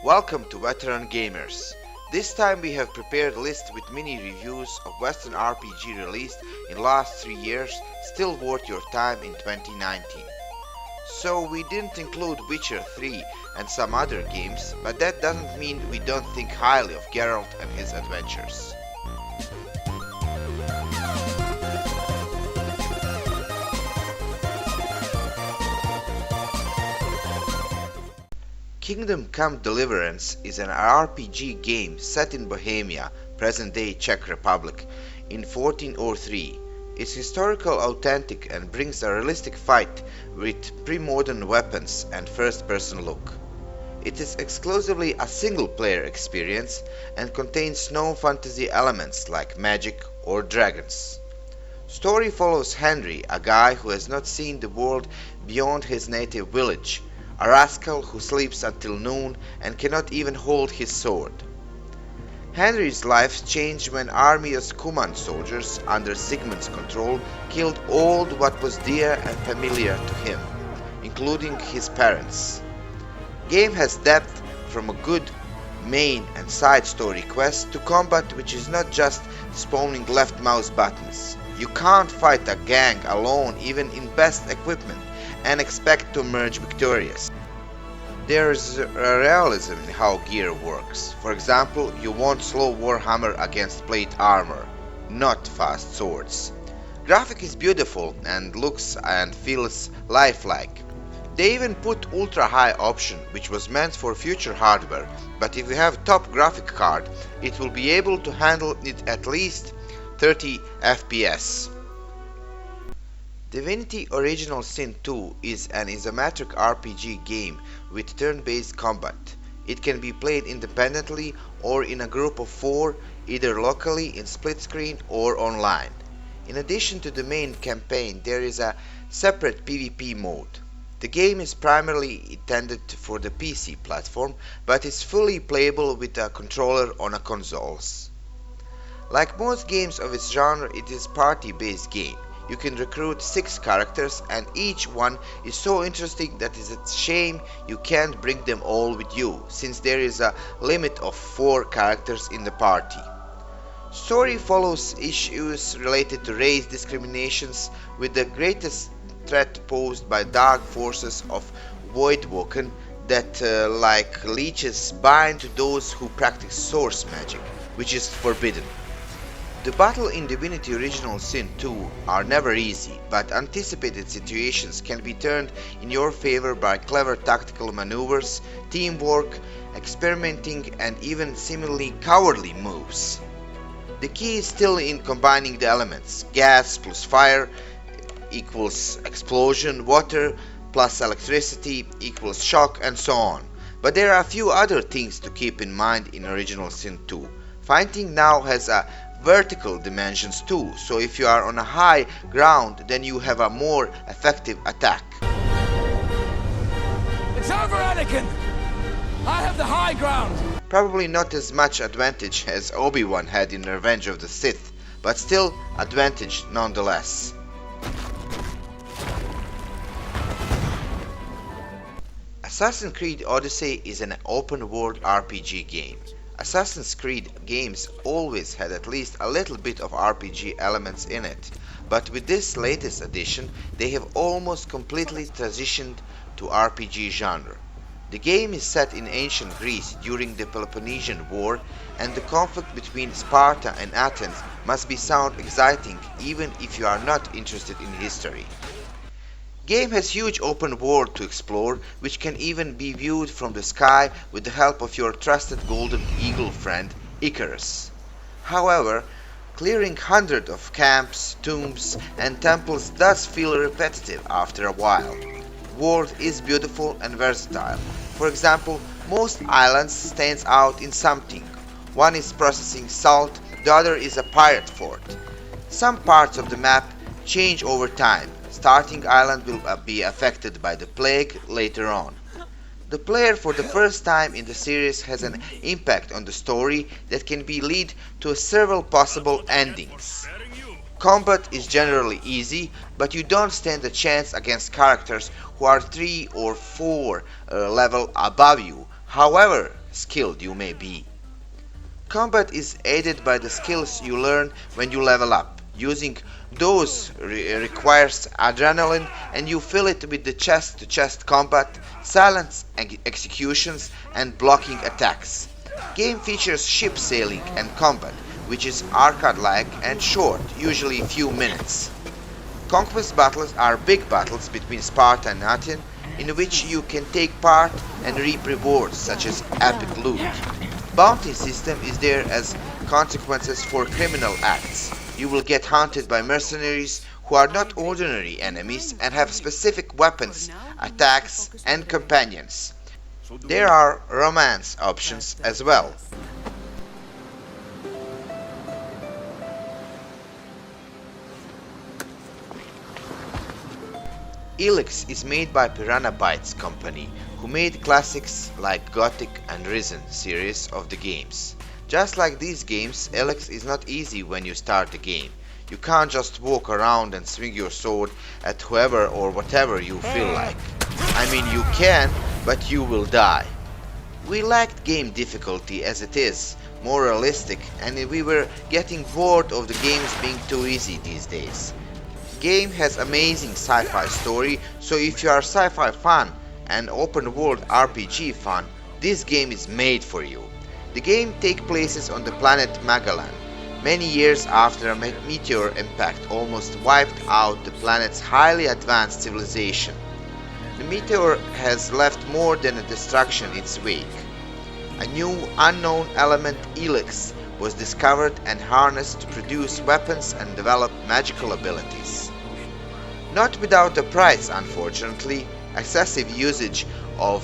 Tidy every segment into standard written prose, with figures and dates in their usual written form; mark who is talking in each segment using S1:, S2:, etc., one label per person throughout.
S1: Welcome to Veteran Gamers. This time we have prepared a list with mini reviews of Western RPG released in last 3 years, still worth your time in 2019. So we didn't include Witcher 3 and some other games, but that doesn't mean we don't think highly of Geralt and his adventures. Kingdom Come Deliverance is an RPG game set in Bohemia, present-day Czech Republic, in 1403. It's historical authentic and brings a realistic fight with pre-modern weapons and first-person look. It is exclusively a single-player experience and contains no fantasy elements like magic or dragons. Story follows Henry, a guy who has not seen the world beyond his native village, a rascal who sleeps until noon and cannot even hold his sword. Henry's life changed when army of Cuman soldiers under Sigmund's control killed all what was dear and familiar to him, including his parents. Game has depth from a good main and side story quest to combat which is not just spawning left mouse buttons. You can't fight a gang alone even in best equipment and expect to emerge victorious. There is a realism in how gear works. For example, you want slow warhammer against plate armor, not fast swords. Graphic is beautiful and looks and feels lifelike. They even put ultra high option, which was meant for future hardware, but if you have top graphic card, it will be able to handle it at least 30 FPS. Divinity Original Sin 2 is an isometric RPG game with turn-based combat. It can be played independently or in a group of 4, either locally in split screen or online. In addition to the main campaign, there is a separate PvP mode. The game is primarily intended for the PC platform, but is fully playable with a controller on a consoles. Like most games of its genre, it is a party-based game. You can recruit 6 characters and each one is so interesting that it's a shame you can't bring them all with you, since there is a limit of 4 characters in the party. Story follows issues related to race discriminations, with the greatest threat posed by dark forces of Voidwoken that, like leeches, bind to those who practice source magic, which is forbidden. The battle in Divinity Original Sin 2 are never easy, but anticipated situations can be turned in your favor by clever tactical maneuvers, teamwork, experimenting, and even seemingly cowardly moves. The key is still in combining the elements. Gas plus fire equals explosion, water plus electricity equals shock, and so on. But there are a few other things to keep in mind in Original Sin 2. Fighting now has a vertical dimensions too, so if you are on a high ground, then you have a more effective attack.
S2: It's over, Anakin! I have the high ground!
S1: Probably not as much advantage as Obi-Wan had in Revenge of the Sith, but still advantage nonetheless. Assassin's Creed Odyssey is an open-world RPG game. Assassin's Creed games always had at least a little bit of RPG elements in it, but with this latest edition they have almost completely transitioned to RPG genre. The game is set in ancient Greece during the Peloponnesian War, and the conflict between Sparta and Athens must sound exciting even if you are not interested in history. Game has huge open world to explore, which can even be viewed from the sky with the help of your trusted golden eagle friend Icarus. However, clearing hundreds of camps, tombs and temples does feel repetitive after a while. World is beautiful and versatile. For example, most islands stands out in something. One is processing salt, the other is a pirate fort. Some parts of the map change over time. Starting island will be affected by the plague later on. The player for the first time in the series has an impact on the story that can lead to several possible endings. Combat is generally easy, but you don't stand a chance against characters who are 3 or 4 level above you. However, skilled you may be. Combat is aided by the skills you learn when you level up. Using those requires adrenaline, and you fill it with the chest-to-chest combat, silence executions, and blocking attacks. Game features ship sailing and combat, which is arcade-like and short, usually a few minutes. Conquest battles are big battles between Sparta and Athens, in which you can take part and reap rewards such as epic loot. Bounty system is there as consequences for criminal acts. You will get hunted by mercenaries who are not ordinary enemies and have specific weapons, attacks, and companions. There are romance options as well. Elex is made by Piranha Bytes company, who made classics like Gothic and Risen series of the games. Just like these games, Elex is not easy when you start the game. You can't just walk around and swing your sword at whoever or whatever you feel like. I mean, you can, but you will die. We lacked game difficulty as it is, more realistic, and we were getting bored of the games being too easy these days. Game has amazing sci-fi story, so if you are a sci-fi fan and open world RPG fan, this game is made for you. The game takes place on the planet Magellan, many years after a meteor impact almost wiped out the planet's highly advanced civilization. The meteor has left more than a destruction in its wake. A new unknown element, Elex, was discovered and harnessed to produce weapons and develop magical abilities. Not without a price, unfortunately. Excessive usage of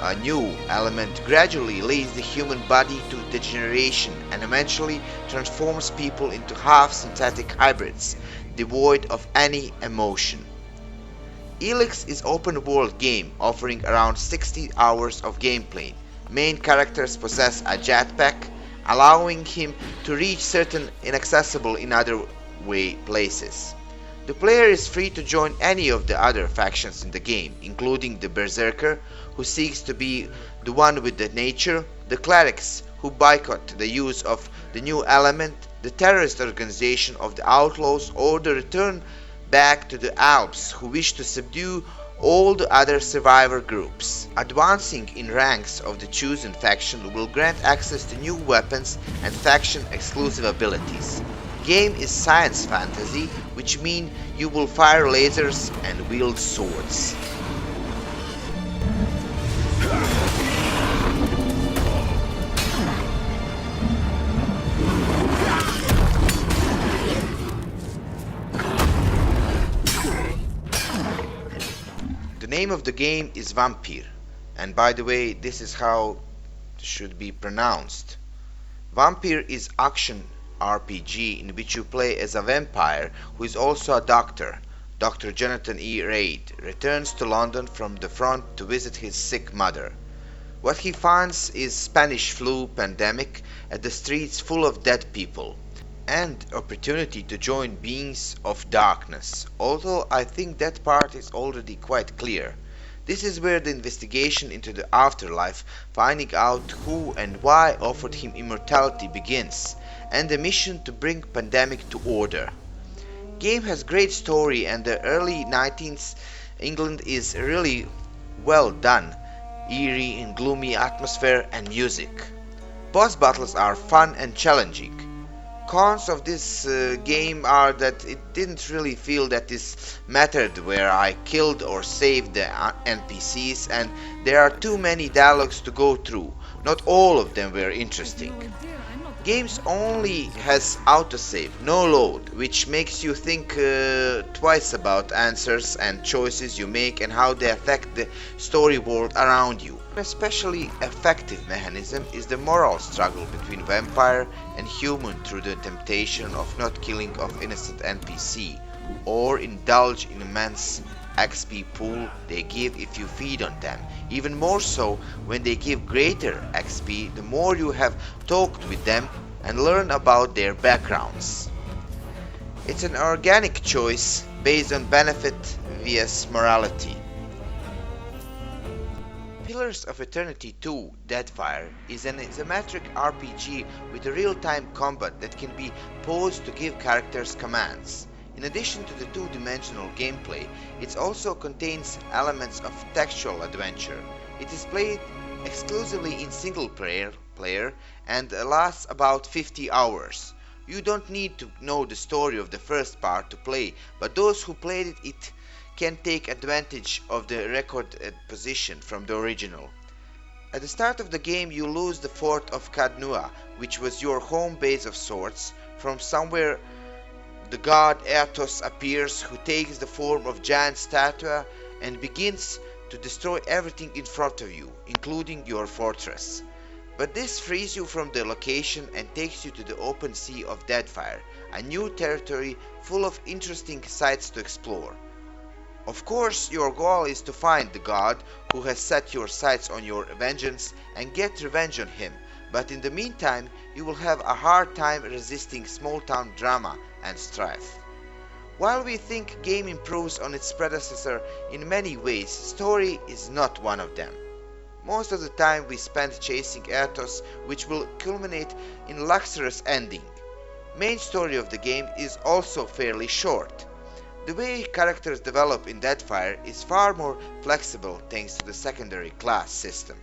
S1: a new element gradually leads the human body to degeneration and eventually transforms people into half-synthetic hybrids, devoid of any emotion. Elex is open-world game offering around 60 hours of gameplay. Main characters possess a jetpack, allowing him to reach certain inaccessible in other places. The player is free to join any of the other factions in the game, including the Berserker, who seeks to be the one with the nature, the Clerics, who boycott the use of the new element, the terrorist organization of the Outlaws, or the Return back to the Alps, who wish to subdue all the other survivor groups. Advancing in ranks of the chosen faction will grant access to new weapons and faction exclusive abilities. Game is science fantasy, which means you will fire lasers and wield swords. The name of the game is Vampire, and by the way, this is how it should be pronounced. Vampire is action RPG in which you play as a vampire who is also a doctor. Dr. Jonathan E. Reid returns to London from the front to visit his sick mother. What he finds is Spanish flu pandemic at the streets full of dead people, and opportunity to join beings of darkness, although I think that part is already quite clear. This is where the investigation into the afterlife, finding out who and why offered him immortality begins, and the mission to bring pandemic to order. Game has great story, and the early 19th England is really well done, eerie and gloomy atmosphere and music. Boss battles are fun and challenging. Cons of this game are that it didn't really feel that this mattered where I killed or saved the NPCs, and there are too many dialogues to go through. Not all of them were interesting. Games only has autosave, no load, which makes you think twice about answers and choices you make and how they affect the story world around you. An especially effective mechanism is the moral struggle between vampire and human through the temptation of not killing of innocent NPC, or indulge in immense XP pool they give if you feed on them. Even more so when they give greater XP the more you have talked with them and learn about their backgrounds. It's an organic choice based on benefit vs morality. Pillars of Eternity 2 Deadfire is an isometric RPG with a real-time combat that can be paused to give characters commands. In addition to the two-dimensional gameplay, it also contains elements of textual adventure. It is played exclusively in single player and lasts about 50 hours. You don't need to know the story of the first part to play, but those who played it can take advantage of the record position from the original. At the start of the game you lose the fort of Kadnua, which was your home base of sorts. From somewhere the god Athos appears, who takes the form of giant statue and begins to destroy everything in front of you, including your fortress. But this frees you from the location and takes you to the open sea of Deadfire, a new territory full of interesting sights to explore. Of course, your goal is to find the god who has set your sights on your vengeance and get revenge on him, but in the meantime you will have a hard time resisting small town drama and strife. While we think game improves on its predecessor in many ways, story is not one of them. Most of the time we spend chasing Athos, which will culminate in luxurious ending. Main story of the game is also fairly short. The way characters develop in Deadfire is far more flexible thanks to the secondary class system.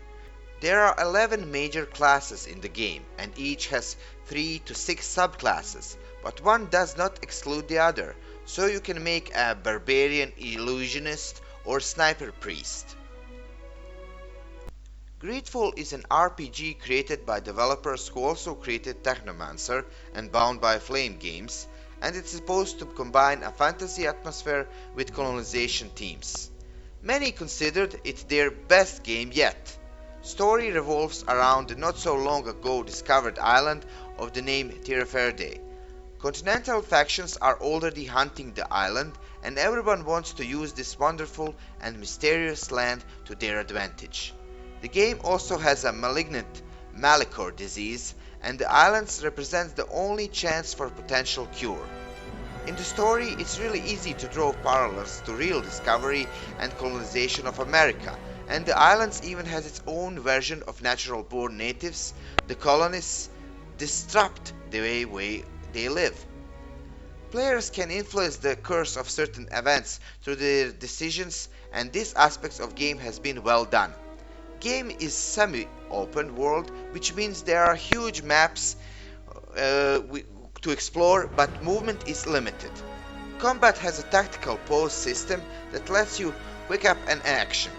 S1: There are 11 major classes in the game, and each has 3 to 6 subclasses, but one does not exclude the other, so you can make a barbarian illusionist or sniper priest. Greedfall is an RPG created by developers who also created Technomancer and Bound by Flame games, and it's supposed to combine a fantasy atmosphere with colonization themes. Many considered it their best game yet. Story revolves around the not so long ago discovered island of the name Tiraferde. Continental factions are already hunting the island, and everyone wants to use this wonderful and mysterious land to their advantage. The game also has a malignant Malicor disease, and the islands represent the only chance for potential cure. In the story, it's really easy to draw parallels to real discovery and colonization of America, and the islands even has its own version of natural-born natives. The colonists disrupt the way they live. Players can influence the course of certain events through their decisions, and this aspect of game has been well done. Game is semi-open world, which means there are huge maps to explore, but movement is limited. Combat has a tactical pause system that lets you quick up an action.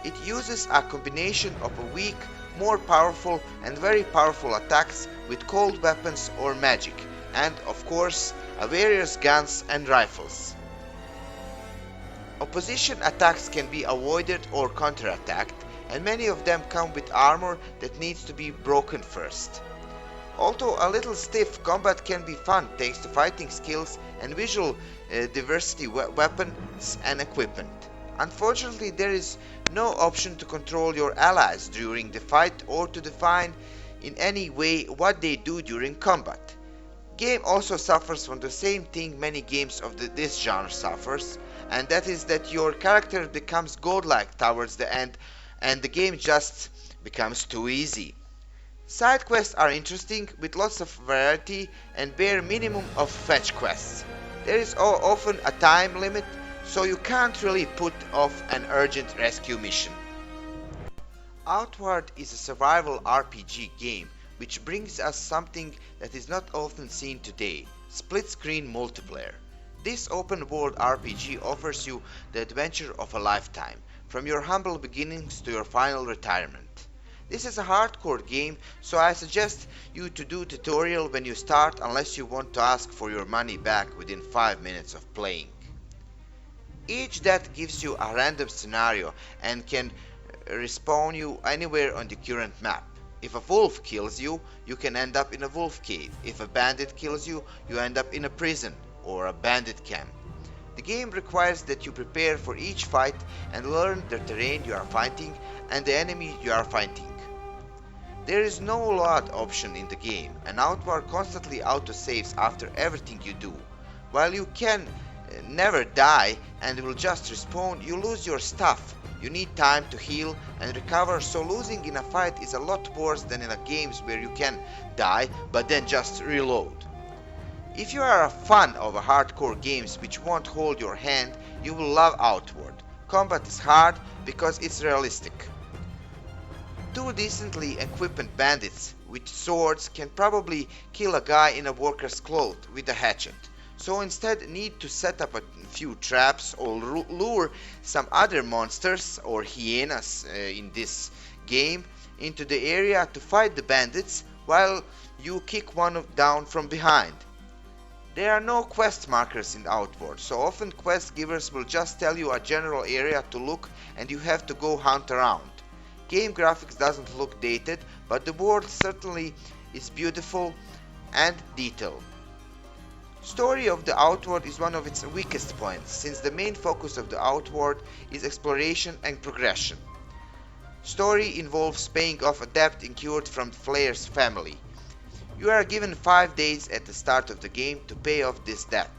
S1: It uses a combination of a weak, more powerful and very powerful attacks with cold weapons or magic, and of course various guns and rifles. Opposition attacks can be avoided or counterattacked, and many of them come with armor that needs to be broken first. Although a little stiff, combat can be fun thanks to fighting skills and visual diversity weapons and equipment. Unfortunately, there is no option to control your allies during the fight or to define in any way what they do during combat. Game also suffers from the same thing many games of this genre suffers, and that is that your character becomes godlike towards the end and the game just becomes too easy. Side quests are interesting with lots of variety and bare minimum of fetch quests. There is often a time limit, so you can't really put off an urgent rescue mission. Outward is a survival RPG game which brings us something that is not often seen today: split-screen multiplayer. This open-world RPG offers you the adventure of a lifetime, from your humble beginnings to your final retirement. This is a hardcore game, so I suggest you to do tutorial when you start unless you want to ask for your money back within 5 minutes of playing. Each death gives you a random scenario and can respawn you anywhere on the current map. If a wolf kills you, you can end up in a wolf cave. If a bandit kills you, you end up in a prison or a bandit camp. The game requires that you prepare for each fight and learn the terrain you are fighting and the enemy you are fighting. There is no load option in the game, and Outward constantly autosaves after everything you do. While you can never die and will just respawn, you lose your stuff, You need time to heal and recover, so losing in a fight is a lot worse than in a games where you can die but then just reload. If you are a fan of hardcore games which won't hold your hand, you will love Outward. Combat is hard because it's realistic. Two decently equipped bandits with swords can probably kill a guy in a worker's clothes with a hatchet, so instead need to set up a few traps or lure some other monsters or hyenas in this game into the area to fight the bandits while you kick one down from behind. There are no quest markers in Outward, so often quest givers will just tell you a general area to look and you have to go hunt around. Game graphics doesn't look dated, but the world certainly is beautiful and detailed. Story of the Outward is one of its weakest points, since the main focus of the Outward is exploration and progression. Story involves paying off a debt incurred from Flair's family. You are given 5 days at the start of the game to pay off this debt.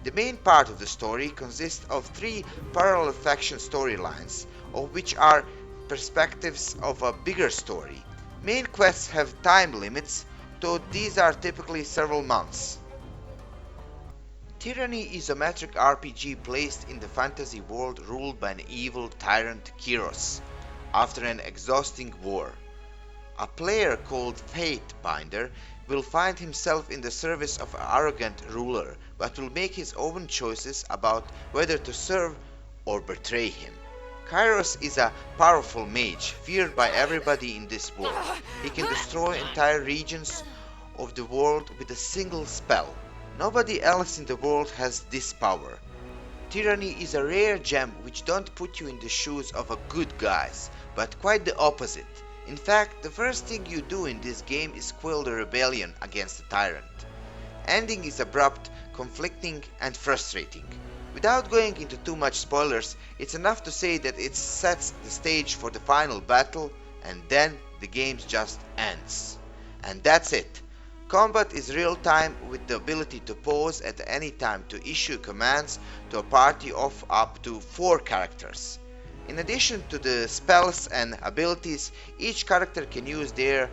S1: The main part of the story consists of 3 parallel faction storylines, of which are perspectives of a bigger story. Main quests have time limits, though these are typically several months. Tyranny is a isometric RPG placed in the fantasy world ruled by an evil tyrant Kyros after an exhausting war. A player called Pathfinder will find himself in the service of an arrogant ruler, but will make his own choices about whether to serve or betray him. Kyros is a powerful mage, feared by everybody in this world. He can destroy entire regions of the world with a single spell. Nobody else in the world has this power. Tyranny is a rare gem which don't put you in the shoes of a good guys, but quite the opposite. In fact, the first thing you do in this game is quell the rebellion against the tyrant. Ending is abrupt, conflicting and frustrating. Without going into too much spoilers, it's enough to say that it sets the stage for the final battle and then the game just ends. And that's it. Combat is real time with the ability to pause at any time to issue commands to a party of up to 4 characters. In addition to the spells and abilities, each character can use their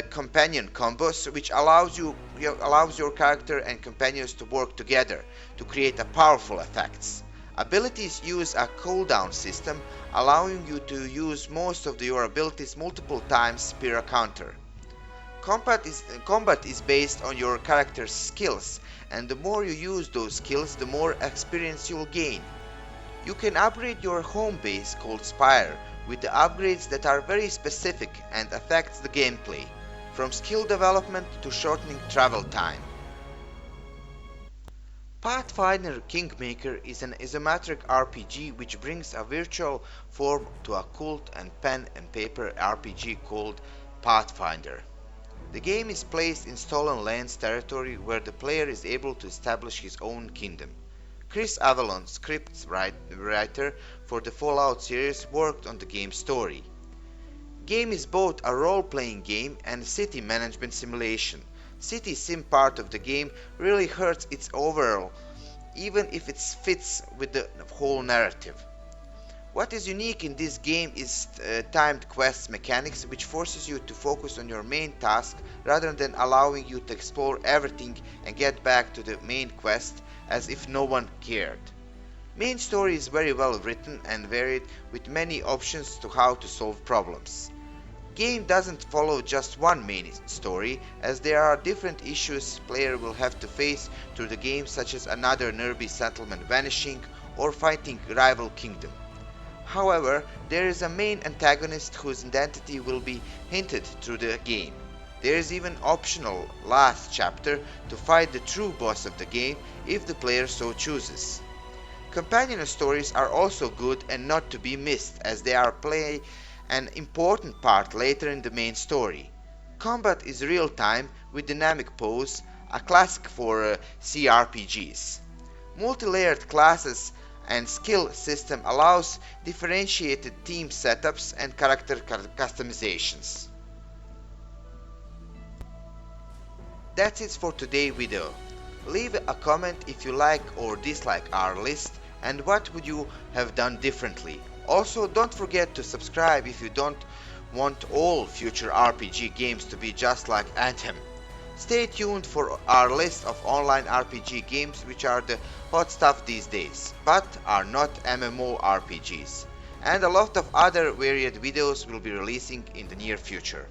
S1: companion combos, which allows your character and companions to work together to create a powerful effects. Abilities use a cooldown system, allowing you to use most of your abilities multiple times per encounter. Combat is based on your character's skills, and the more you use those skills, the more experience you'll gain. You can upgrade your home base called Spire with the upgrades that are very specific and affects the gameplay, from skill development to shortening travel time. Pathfinder Kingmaker is an isometric RPG which brings a virtual form to a cult and pen and paper RPG called Pathfinder. The game is placed in Stolen Lands territory where the player is able to establish his own kingdom. Chris Avallone, script writer for the Fallout series, worked on the game's story. Game is both a role-playing game and a city management simulation. City sim part of the game really hurts its overall, even if it fits with the whole narrative. What is unique in this game is timed quest mechanics, which forces you to focus on your main task rather than allowing you to explore everything and get back to the main quest as if no one cared. Main story is very well written and varied with many options to how to solve problems. Game doesn't follow just one main story, as there are different issues player will have to face through the game, such as another nearby settlement vanishing or fighting rival kingdom. However, there is a main antagonist whose identity will be hinted through the game. There is even optional last chapter to fight the true boss of the game if the player so chooses. Companion stories are also good and not to be missed, as they are play an important part later in the main story. Combat is real time with dynamic pose, a classic for CRPGs. Multi-layered classes and skill system allows differentiated team setups and character customizations. That's it for today's video. Leave a comment if you like or dislike our list and what would you have done differently. Also, don't forget to subscribe if you don't want all future RPG games to be just like Anthem. Stay tuned for our list of online RPG games which are the hot stuff these days, but are not MMORPGs. And a lot of other varied videos will be releasing in the near future.